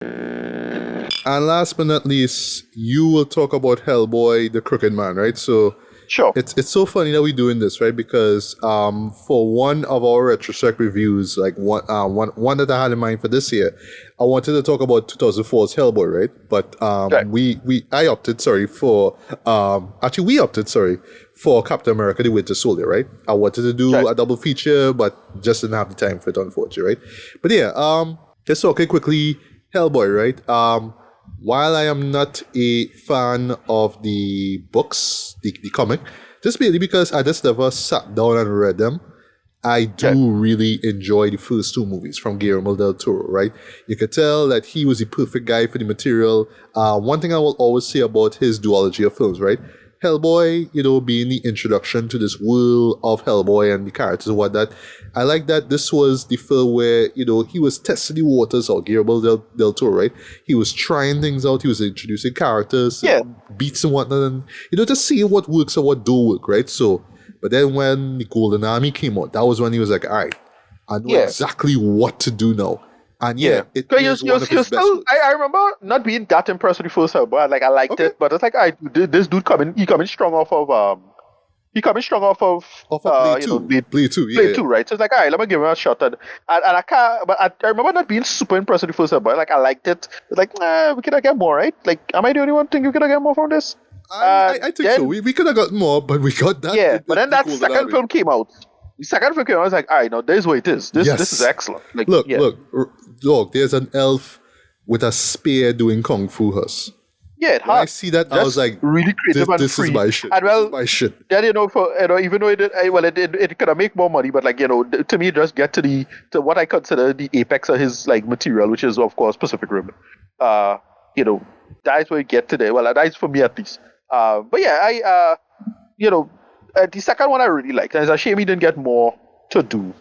And last but not least, you will talk about Hellboy, the Crooked Man, right? So Sure. it's so funny that we're doing this, right? Because for one of our retrospect reviews, like one that I had in mind for this year, I wanted to talk about 2004's Hellboy, right? But Right. I opted, sorry, for actually we opted, sorry, for Captain America: The Winter Soldier, right? I wanted to do Right. a double feature, but just didn't have the time for it, unfortunately, right? But yeah, just talking quickly, Hellboy, right? While I am not a fan of the books, the comic, just mainly because I just never sat down and read them, I Okay. do really enjoy the first two movies from Guillermo del Toro, right? You could tell that he was the perfect guy for the material. One thing I will always say about his duology of films, right? Hellboy, being the introduction to this world of Hellboy and the characters and whatnot. I like that this was the film where, he was testing the waters of Guillermo del Toro, right? He was trying things out, he was introducing characters, Yeah. beats and whatnot, and, just seeing what works and what don't work, right? So, but then when the Golden Army came out, that was when he was like, all right, I know Yeah. exactly what to do now. And Yeah. it Because is one of his best works. I remember not being that impressed with the first Hellboy. Like I liked Okay. it, but it's like this dude coming strong off of he coming strong off of Off of Blade 2. Blade 2, Blade yeah. 2, right? So it's like, all right, let me give him a shot. And I can't, but I remember not being super impressed with the first Hellboy. Like I liked it. It's like, we could have get more, right? Like, am I the only one think we could have get more from this? I think so. We could have got more, but we got that. Yeah, but then that Golden second Army. film came out. The second film came out. I was like, all right, no, this is what it is. This is excellent. Like, Look, yeah. look, there's an elf with a spear doing kung fu hus. Yeah, it When I has. see that, I Just was like, really creative and this free. is my shit. And well, This is my shit. then for even though it could have make more money, but like to me, it just get to what I consider the apex of his like material, which is of course Pacific Rim. That's where you get today. Well, that's for me at least. But yeah, the second one I really liked. And it's a shame he didn't get more to do.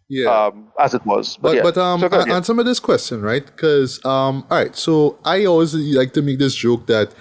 Yeah. As it was. But So go ahead, answer me this question, right? Because all right, so I always like to make this joke that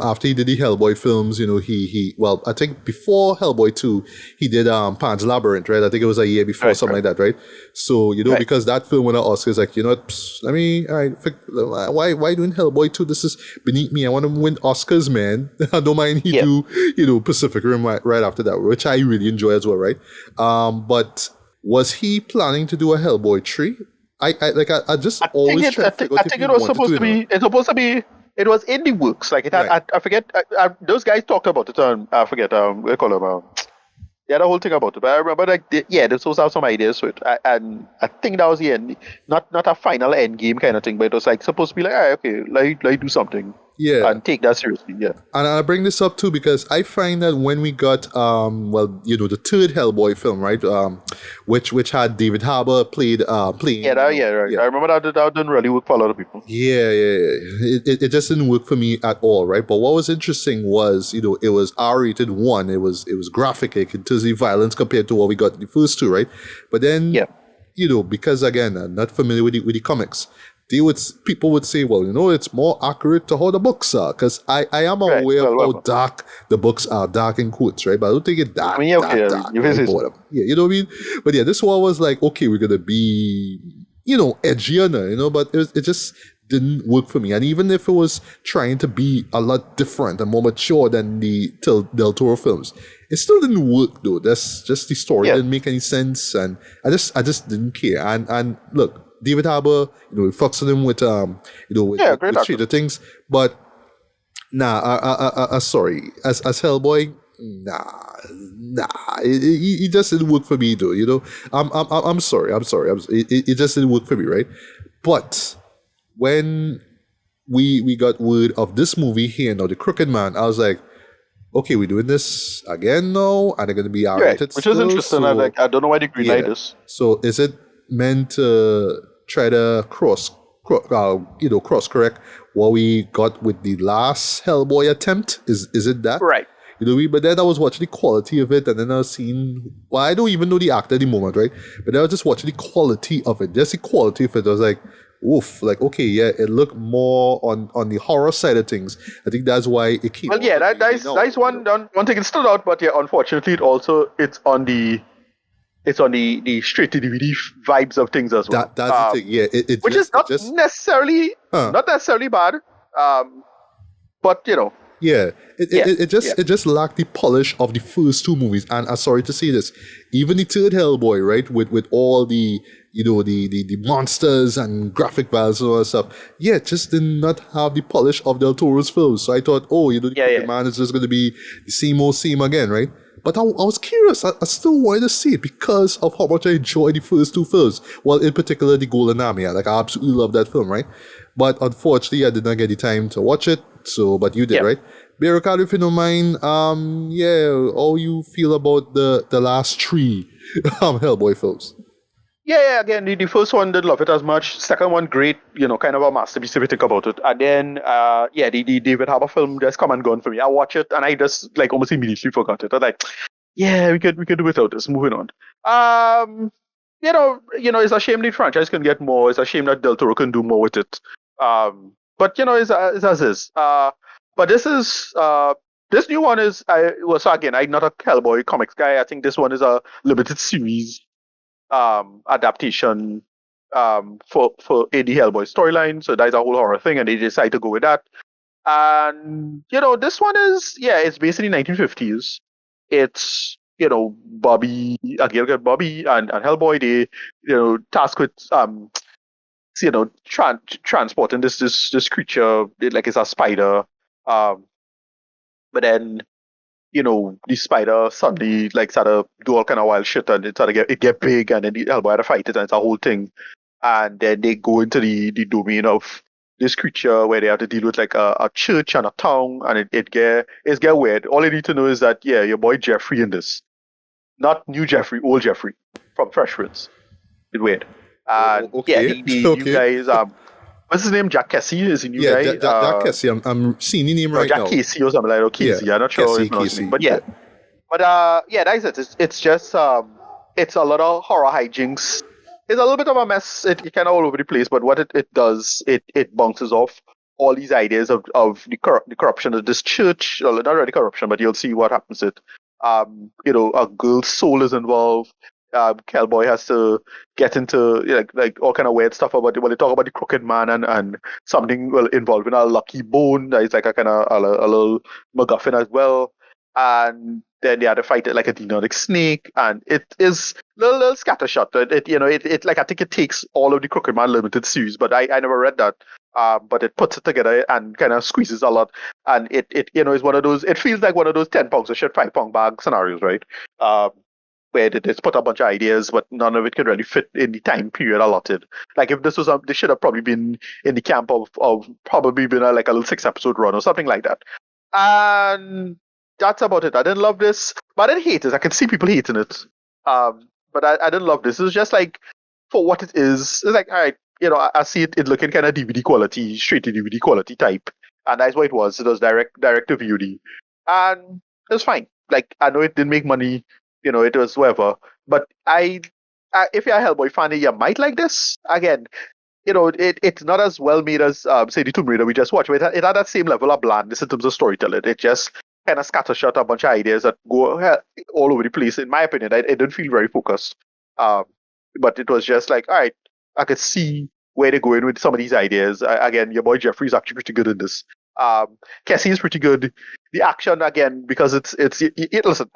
after he did the Hellboy films, he well, I think before Hellboy 2, he did Pan's Labyrinth, right? I think it was a year before, something like that, right? So because that film won an Oscar, like let me why doing Hellboy 2? This is beneath me. I want to win Oscars, man. I don't mind he do Pacific Rim right after that, which I really enjoy as well, right? But was he planning to do a Hellboy 3? I always try to figure out I think it was supposed to be. It's supposed to be. It was in the works. Like it had, Right. I forget. Those guys talked about it on. I forget. What do you call them? They had a whole thing about it. But I remember, like, they supposed to have some ideas for it. And I think that was the end. Not a final end game kind of thing, but it was like supposed to be like, all right, okay, let do something. Yeah. And take that seriously. Yeah. And I bring this up too because I find that when we got the third Hellboy film, right, which had David Harbour playing. Yeah, right. I remember that didn't really work for a lot of people. Yeah. It just didn't work for me at all, right? But what was interesting was, it was R-rated one. It was graphic in terms of violence compared to what we got in the first two, right? But then, because again, I'm not familiar with the comics, people would say, well, it's more accurate to how the books are, because I am aware of how dark the books are, dark in quotes, right? But I don't think it's dark. Yeah, you know what I mean? But yeah, this one was like, okay, we're gonna be, edgier now, but it just didn't work for me. And even if it was trying to be a lot different and more mature than the Del Toro films, it still didn't work though. That's just the story didn't make any sense, and I just didn't care. And look, David Harbour, he fucks with him with with Stranger Things, but sorry, as Hellboy, he just didn't work for me though. I'm sorry, it just didn't work for me, right? But when we got word of this movie here now, The Crooked Man, I was like, okay, we're doing this again now, and they're going to be R-rated which is interesting. So, I don't know why they greenlight this. So is it meant to try to cross correct what we got with the last Hellboy attempt? Is it that? Right. But then I was watching the quality of it, and then I was seeing, well, I don't even know the actor at the moment, right? But then I was just watching the quality of it. Just the quality of it. I was like, oof, like, okay, yeah, it looked more on the horror side of things. I think that's why it came. Well, yeah, that's one thing. It stood out, but yeah, unfortunately, it's it's on the straight to DVD vibes of things as well. That's the thing. Yeah, Which is it not just necessarily huh. not necessarily bad. But Yeah, yeah, it just lacked the polish of the first two movies. And I'm sorry to say this, even the third Hellboy, right, with all the the monsters and graphic values and all that stuff, yeah, it just did not have the polish of Del Toro's films. So I thought, oh, the Crooked Man is just going to be the same old same again, right? But I was curious. I still wanted to see it because of how much I enjoyed the first two films. Well, in particular, the Golden Army. I absolutely love that film, right? But unfortunately, I did not get the time to watch it. So, but you did, yeah. right? But Ricardo, if you don't mind, yeah, how you feel about the last three Hellboy films? Yeah. Again, the first one didn't love it as much. Second one, great. Kind of a masterpiece if you think about it. And then, the David Harbour film just come and gone for me. I watch it and I just like almost immediately forgot it. I was like, yeah, we could do without this. Moving on. It's a shame the franchise can get more. It's a shame that Del Toro can do more with it. But it's as is. But this new one is so again, I'm not a Hellboy comics guy. I think this one is a limited series adaptation for in the Hellboy storyline. So that's a whole horror thing, and they decide to go with that. And this one is it's based in the 1950s. It's Bobby again, Bobby and Hellboy. They tasked with transporting this creature like it's a spider. But then the spider suddenly like started do all kind of wild shit and it started get big and then the Hellboy had to fight it and it's a whole thing. And then they go into the domain of this creature where they have to deal with like a church and a town and it get weird. All you need to know is that your boy Jeffrey in this. Not new Jeffrey, old Jeffrey from Fresh Prince. It's weird. And Okay. the new guy is what's his name? Jack Kessie is the new guy. Jack Kessie. I'm seeing the name right Jack now. Casey or something like that. Casey. Yeah, I'm not sure his Casey. name. But yeah. But that's it. It's just it's a lot of horror hijinks. It's a little bit of a mess. It kind of all over the place. But what it does, it bounces off all these ideas of the corruption of this church. Well, not really corruption, but you'll see what happens. A girl's soul is involved. Hellboy has to get into like all kind of weird stuff about it. Well, they talk about the Crooked Man and something involving a lucky bone that is like a kind of a little MacGuffin as well. And then they had to fight it like a demonic snake, and it is little scattershot. It like I think it takes all of the Crooked Man limited series, but I never read that. But it puts it together and kind of squeezes a lot, and it is one of those. It feels like one of those 10 pounds of shit, 5 pound bag scenarios, right? Where they just put a bunch of ideas, but none of it can really fit in the time period allotted. Like if this should have probably been in the camp of probably been like a little 6-episode run or something like that. And that's about it. I didn't love this, but I didn't hate it. I can see people hating it. But I didn't love this. It was just like for what it is. It's like all right, I see it looking kind of DVD quality, straight to DVD quality type, and that's what it was. It was direct to VOD, and it was fine. Like I know it didn't make money. It was whatever. But if you're a Hellboy fan, you might like this. Again, it's not as well made as say the Tomb Raider we just watched. But it had that same level of blandness in terms of storytelling. It just kind of scattershot a bunch of ideas that go all over the place. In my opinion, it didn't feel very focused. But it was just like, all right, I could see where they're going with some of these ideas. Again, your boy Jeffrey is actually pretty good in this. Kessie is pretty good. The action again because it's listen.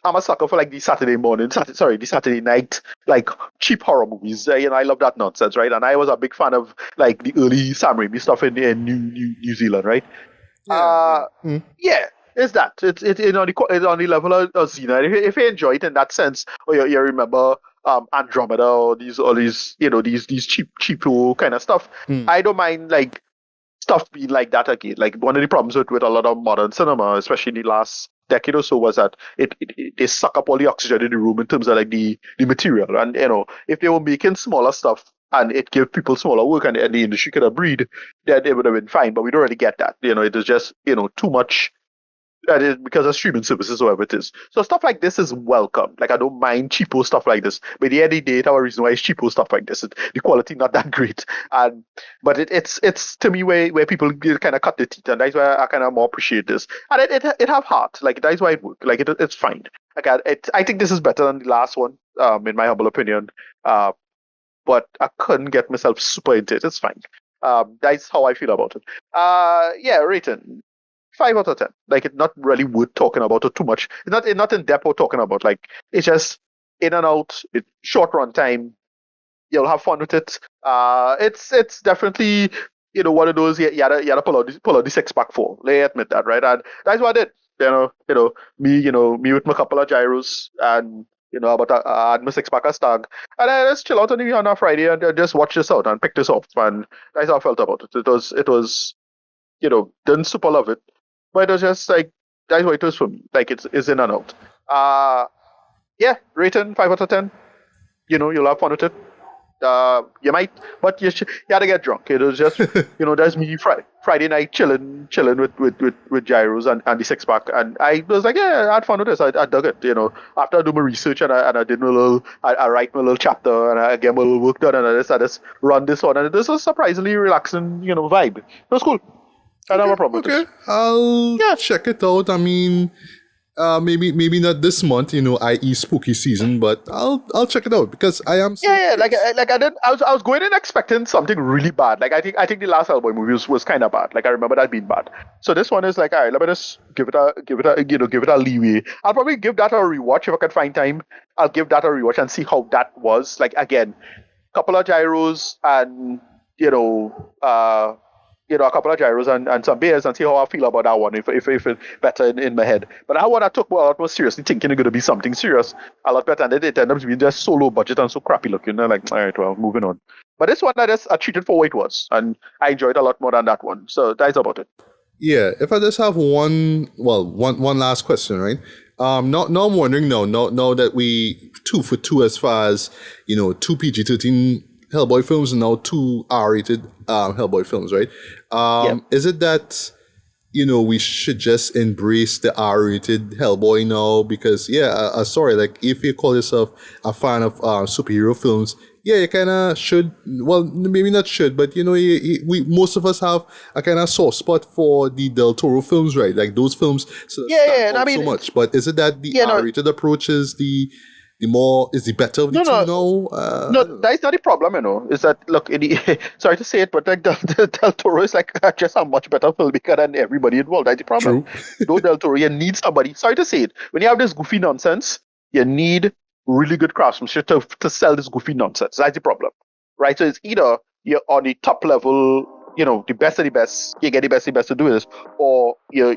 I'm a sucker for like the Saturday night like cheap horror movies. I love that nonsense, right? And I was a big fan of like the early Sam Raimi stuff in New Zealand, right? It's that. It's on the level of Xena. If you enjoy it in that sense, or you remember Andromeda or these these cheapo kind of stuff, I don't mind like stuff being like that again. Like one of the problems with a lot of modern cinema, especially in the last decade or so, was that they suck up all the oxygen in the room in terms of like the material. And if they were making smaller stuff and it gave people smaller work and the industry could have breathed, then it would have been fine. But we don't really get that. It is just too much That is because of streaming services, whatever it is. So stuff like this is welcome. Like I don't mind cheapo stuff like this. But the end of the day, our reason why it's cheapo stuff like this. The quality not that great. And but it's to me where people kind of cut the teeth, and that's why I kind of more appreciate this. And it have heart. Like that's why it work. Like it's fine. Like I think this is better than the last one. In my humble opinion. But I couldn't get myself super into it. It's fine. That's how I feel about it. Yeah, rating 5 out of 10. Like it's not really worth talking about it too much. It's not in depth or talking about. Like it's just in and out. It's short run time. You'll have fun with it. It's definitely one of those you gotta pull out the 6 pack for. Let me admit that, right? And that's what I did. Me with my couple of gyros and about I had my 6 pack of stag, and I just chill out on a Friday and just watch this out and pick this up. And that's how I felt about it. It was didn't super love it, but it was just like that's what it was for me. Like it's in and out. Yeah, rating 5 out of 10. You'll have fun with it. You might, but you had to get drunk. It was just, there's me Friday night chilling with gyros and the 6 pack, and I was like, yeah, I had fun with this. I dug it. After I do my research and I did I write my little chapter and I get my little work done and I just run this on, and this was surprisingly relaxing, vibe. It was cool. I don't have a problem with Okay, this. I'll check it out. I mean, maybe not this month, i.e. spooky season, but I'll check it out because I am. Yeah. Like I did. I was going in expecting something really bad. Like I think the last Hellboy movie was kind of bad. Like I remember that being bad. So this one is like, all right, let me just give it a leeway. I'll probably give that a rewatch if I can find time. I'll give that a rewatch and see how that was. Like again, couple of gyros and a couple of gyros and some beers and see how I feel about that one if it's better in my head. But that one I took a lot more seriously, thinking it's going to be something serious, a lot better, and it ended up being just so low budget and so crappy looking. And like, all right, well, moving on. But this one I treated for what it was, and I enjoyed it a lot more than that one. So that's about it. Yeah, if I just have one last question, right? Now I'm wondering now that we 2 for 2 as far as 2 PG-13 Hellboy films and now 2 R-rated Hellboy films, right? Is it that we should just embrace the R-rated Hellboy now? Because sorry, like if you call yourself a fan of superhero films, you kind of should. Well, maybe not should, but we most of us have a kind of soft spot for the Del Toro films, right? Like those films. So I mean, so much. But is it that the R-rated approach is the better of the two now? No, that's not the problem, is that, look, sorry to say it, but like Del Toro is like just a much better filmmaker than everybody involved. That's the problem. True. Del Toro, you need somebody, sorry to say it, when you have this goofy nonsense, you need really good craftsmanship to sell this goofy nonsense. That's the problem, right? So it's either you're on the top level, the best of the best, you get the best of the best to do this, or you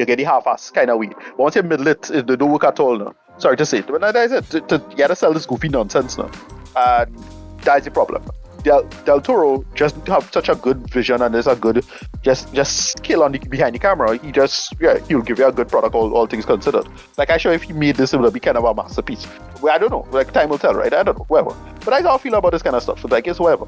get the half-ass kind of way. But once you middle it, they don't work at all now. Sorry to say it, but that's it. You gotta sell this goofy nonsense now. And that's the problem. Del Toro just have such a good vision and there's a good just skill behind the camera. He'll give you a good product, all things considered. Like I'm sure if he made this, it would be kind of a masterpiece. Well, I don't know. Like time will tell, right? I don't know. Whatever. But that's how I feel about this kind of stuff. So like it's whatever.